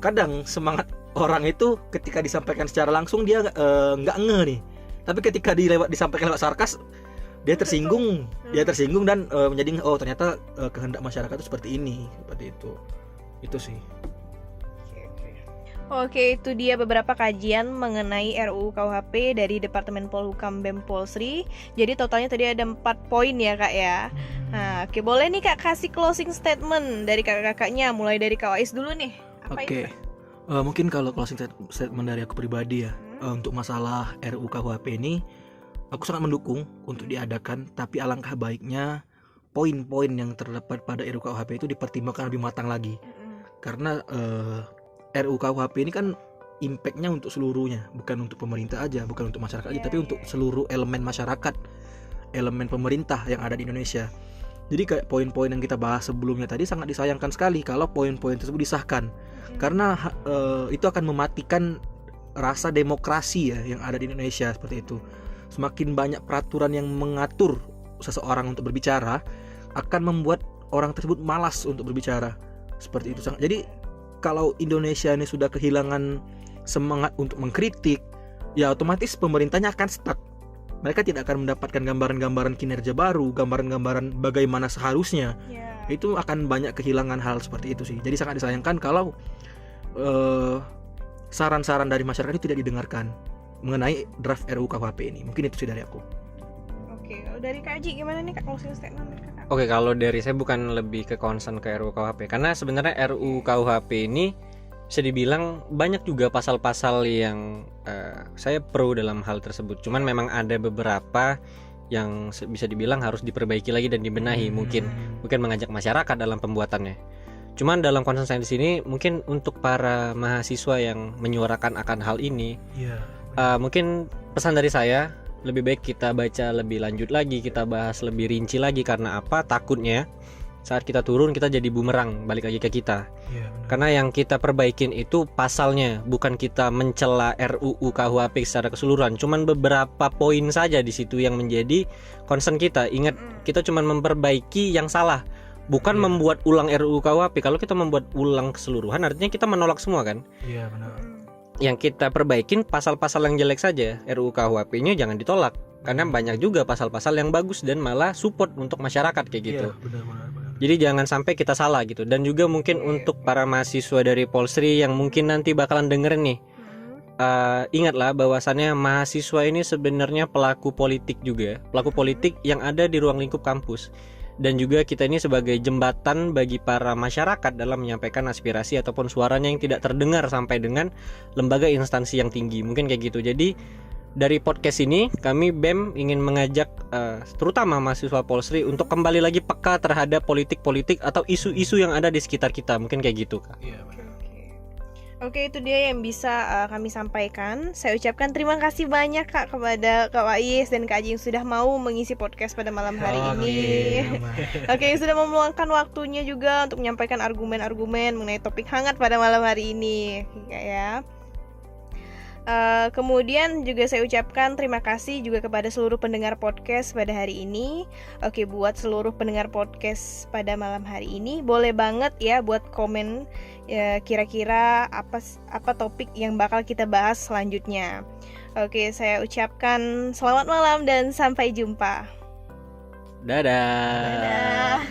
kadang semangat orang itu ketika disampaikan secara langsung dia nggak ngeh nih. Tapi ketika disampaikan lewat sarkas, dia tersinggung dan menjadi ternyata kehendak masyarakat itu seperti ini, seperti itu. Itu sih. Oke, itu dia beberapa kajian mengenai RUU KUHP dari Departemen Polhukam BEM Polsri. Jadi totalnya tadi ada 4 poin ya Kak ya. Nah, oke, boleh nih Kak kasih closing statement dari kakak-kakaknya, mulai dari Kak Wais dulu nih. Apa Oke. itu? Mungkin kalau closing statement dari aku pribadi ya, untuk masalah RUU KUHP ini aku sangat mendukung untuk diadakan, tapi alangkah baiknya poin-poin yang terdapat pada RUU KUHP itu dipertimbangkan lebih matang lagi. Karena RUU KUHP ini kan impact-nya untuk seluruhnya, bukan untuk pemerintah aja, bukan untuk masyarakat aja, tapi untuk seluruh elemen masyarakat, elemen pemerintah yang ada di Indonesia. Jadi kayak poin-poin yang kita bahas sebelumnya tadi sangat disayangkan sekali kalau poin-poin tersebut disahkan. Karena itu akan mematikan rasa demokrasi ya yang ada di Indonesia seperti itu. Semakin banyak peraturan yang mengatur seseorang untuk berbicara akan membuat orang tersebut malas untuk berbicara. Seperti itu. Jadi kalau Indonesia ini sudah kehilangan semangat untuk mengkritik, ya otomatis pemerintahnya akan stuck. Mereka tidak akan mendapatkan gambaran-gambaran kinerja baru, gambaran-gambaran bagaimana seharusnya. Itu akan banyak kehilangan hal seperti itu sih. Jadi sangat disayangkan kalau saran-saran dari masyarakat itu tidak didengarkan mengenai draft RUU KUHP ini. Mungkin itu sih dari aku. Oke, dari Kak Aji gimana nih Kak closing statement dari Kakak? Oke, kalau dari saya bukan lebih ke concern ke RUU KUHP, karena sebenarnya RUU KUHP ini bisa dibilang banyak juga pasal-pasal yang saya pro dalam hal tersebut. Cuman memang ada beberapa yang bisa dibilang harus diperbaiki lagi dan dibenahi, mungkin mengajak masyarakat dalam pembuatannya. Cuman dalam concern saya di sini mungkin untuk para mahasiswa yang menyuarakan akan hal ini, mungkin pesan dari saya lebih baik kita baca lebih lanjut lagi, kita bahas lebih rinci lagi. Karena apa? Takutnya saat kita turun kita jadi bumerang balik lagi ke kita. Karena yang kita perbaikin itu pasalnya, bukan kita mencela RUU KUHP secara keseluruhan. Cuman beberapa poin saja di situ yang menjadi concern kita. Ingat, kita cuman memperbaiki yang salah, bukan membuat ulang RUU KUHP. Kalau kita membuat ulang keseluruhan artinya kita menolak semua kan? Iya benar. Yang kita perbaikin pasal-pasal yang jelek saja, RUU KUHP-nya jangan ditolak. Karena banyak juga pasal-pasal yang bagus dan malah support untuk masyarakat kayak gitu. Benar. Jadi jangan sampai kita salah gitu. Dan juga mungkin untuk para mahasiswa dari Polsri yang mungkin nanti bakalan dengerin nih, ingatlah bahwasannya mahasiswa ini sebenarnya pelaku politik juga, pelaku politik yang ada di ruang lingkup kampus. Dan juga kita ini sebagai jembatan bagi para masyarakat dalam menyampaikan aspirasi ataupun suaranya yang tidak terdengar sampai dengan lembaga instansi yang tinggi. Mungkin kayak gitu. Jadi dari podcast ini kami BEM ingin mengajak terutama mahasiswa Polsri untuk kembali lagi peka terhadap politik-politik atau isu-isu yang ada di sekitar kita. Mungkin kayak gitu Kak. Oke, itu dia yang bisa kami sampaikan. Saya ucapkan terima kasih banyak Kak kepada Kak Wais dan Kak Aji yang sudah mau mengisi podcast pada malam hari ini. Oke, yang sudah meluangkan waktunya juga untuk menyampaikan argumen-argumen mengenai topik hangat pada malam hari ini, ya. Kemudian juga saya ucapkan terima kasih juga kepada seluruh pendengar podcast pada hari ini. Oke, buat seluruh pendengar podcast pada malam hari ini, boleh banget ya buat komen ya, kira-kira apa topik yang bakal kita bahas selanjutnya. Oke, saya ucapkan selamat malam dan sampai jumpa. Dadah.